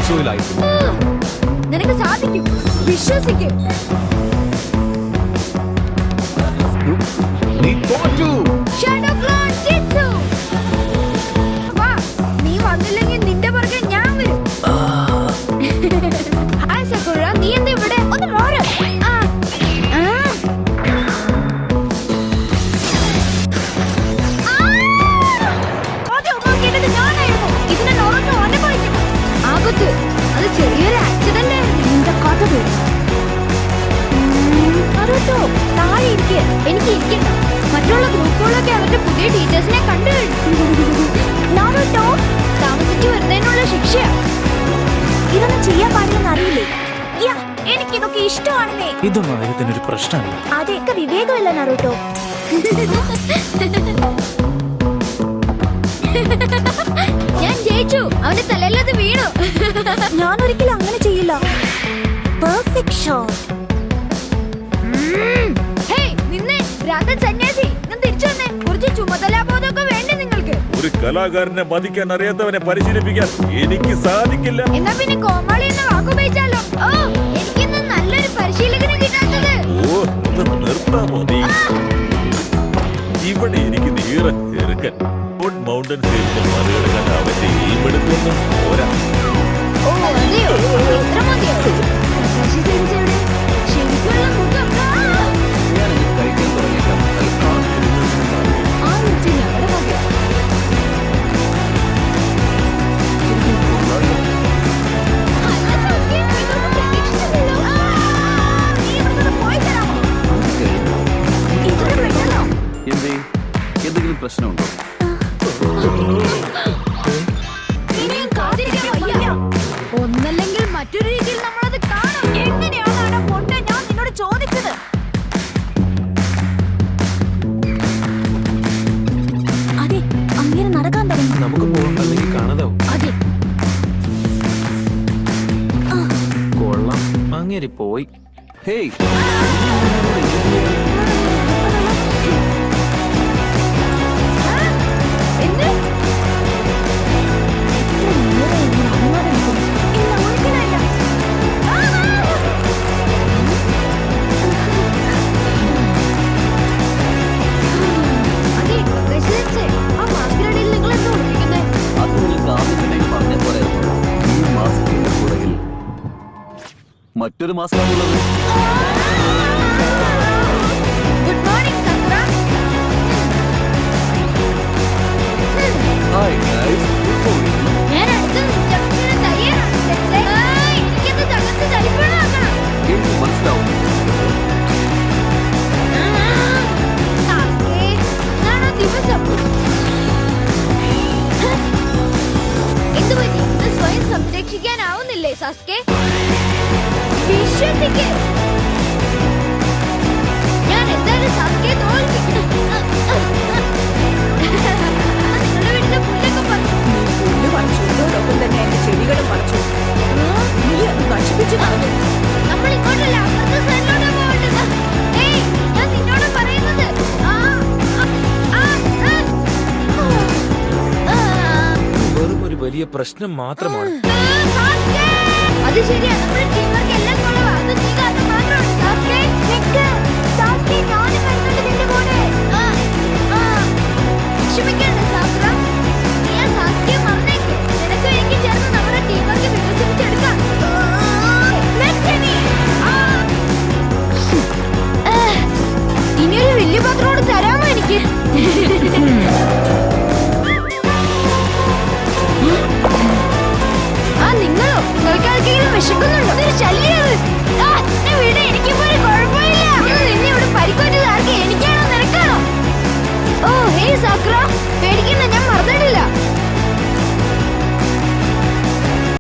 ഷോയിലായിരുന്നു. നിനക്ക് സാധിക്കും, വിശ്വസിക്കും. നീ തോറ്റു. Shadow clone jutsu. വാ, നീ വന്നില്ലെങ്കിൽ നിന്റെ പുറകെ ഞാൻ വരും. ഹായ് സക്കുറ, നീ എന്താ ഇവിടെ? ഒന്ന് മാറ്. ആപത്ത്, അത് ചെറിയൊരു ആക്സിഡന്റ് ആയിരുന്നു. നിന്റെ കഥ താഴെ ഇരിക്കുക. എനിക്ക് ഇരിക്കണ്ട. മറ്റുള്ള ഗ്രൂപ്പുകളൊക്കെ അവരുടെ പുതിയ ടീച്ചേഴ്സിനെ കണ്ടു കഴിഞ്ഞു. താമസിച്ചു വരുന്നതിനുള്ള ശിക്ഷയാ. ഇതൊന്നും ചെയ്യാൻ പാടില്ലെന്ന് അറിയില്ലേ? എനിക്കിതൊക്കെ ഇഷ്ടമാണെന്നേ. ഇതൊന്നും ആയിരത്തിനൊരു പ്രശ്നമല്ല. അതൊക്കെ വിവേകമില്ല നറൂട്ടോ. ഞാൻ ജയിച്ചു. അവന്റെ തലയിലത് വീണു. ഞാൻ ഒരിക്കലും അങ്ങനെ ചെയ്യില്ല. Perfect shot. കുറച്ച് ചുമതലാബോധമൊക്കെ വേണ്ടേ നിങ്ങൾക്ക്? ഒരു കലാകാരനെ മതിക്കാൻ അറിയാത്തവനെ പരിശീലിപ്പിക്കാൻ എനിക്ക് സാധിക്കില്ല. എന്നാ പിന്നെ കോമാളി എന്ന വാക്കുപയോഗിച്ചാലോ? എനിക്കിന്ന് നല്ലൊരു പരിശീലകനെ കിട്ടാത്തത്. ഓ, ഒന്ന് നിർത്താമോ നീ? ഇവിടെ എനിക്ക് നീറെ ചെറുക്കൻ മൗണ്ടൻ സേവിന്റെ മറികടക്കാൻ അവന്റെ ഈമെടുക്കൊന്നും പോരാ. ഓ അതെയോ? ഇത്ര മതിയോ? ശരിക്കുള്ള മുഖം എന്തെങ്കിലും പ്രശ്നമുണ്ടോ? ഒന്നല്ലെങ്കിൽ മറ്റൊരു രീതിയിൽ നമ്മളത് കാണും. എങ്ങനെയാണ് പൊണ്ണ ഞാൻ നിന്നോട് ചോദിച്ചത്? അതെ, അങ്ങനെ നടക്കാൻ തുടങ്ങി. നമുക്ക് പോകാൻ അല്ലെങ്കിൽ കാണാതാവും. അതെ, കൊള്ളാം, അങ്ങേരി പോയി. ഹേയ്, മറ്റൊരു മാസമാണുള്ളത്. Good morning Sakura. Hi guys, good morning. ഞാൻ അടുത്ത ജംഗ്ഷന് തയ്യാറാണ്. എനിക്കത് തകർത്ത് തരിപ്പണമാക്കണം. എനിക്ക് മനസ്സിലാവും. ഞാനോ ദിവസം എന്തുപറ്റി? ഇത് സ്വയം സംരക്ഷിക്കാനാവുന്നില്ലേ സാസ്കെ? വിശ്വസിക്ക്, ഞാൻ എന്തായാലും സാസ്കെ തോൽപ്പിക്കും. നിങ്ങളുടെ വീട്ടിലെ പുല്ലൊക്കെ പുല്ല് പറിച്ചോടൊപ്പം തന്നെ എന്റെ ചെടികളും പറിച്ചു. നീ അത് നശിപ്പിച്ചു കളഞ്ഞു. നമ്മൾ ഇങ്ങോട്ടല്ല, അപ്പുറത്തെ സൈഡിലോട്ടാ പോകേണ്ടത്. ഏയ്, ഞാൻ നിന്നോട് പറയുന്നത്. വെറും ഒരു വലിയ പ്രശ്നം മാത്രമാണ്. അത് ശരിയാ, നമ്മുടെ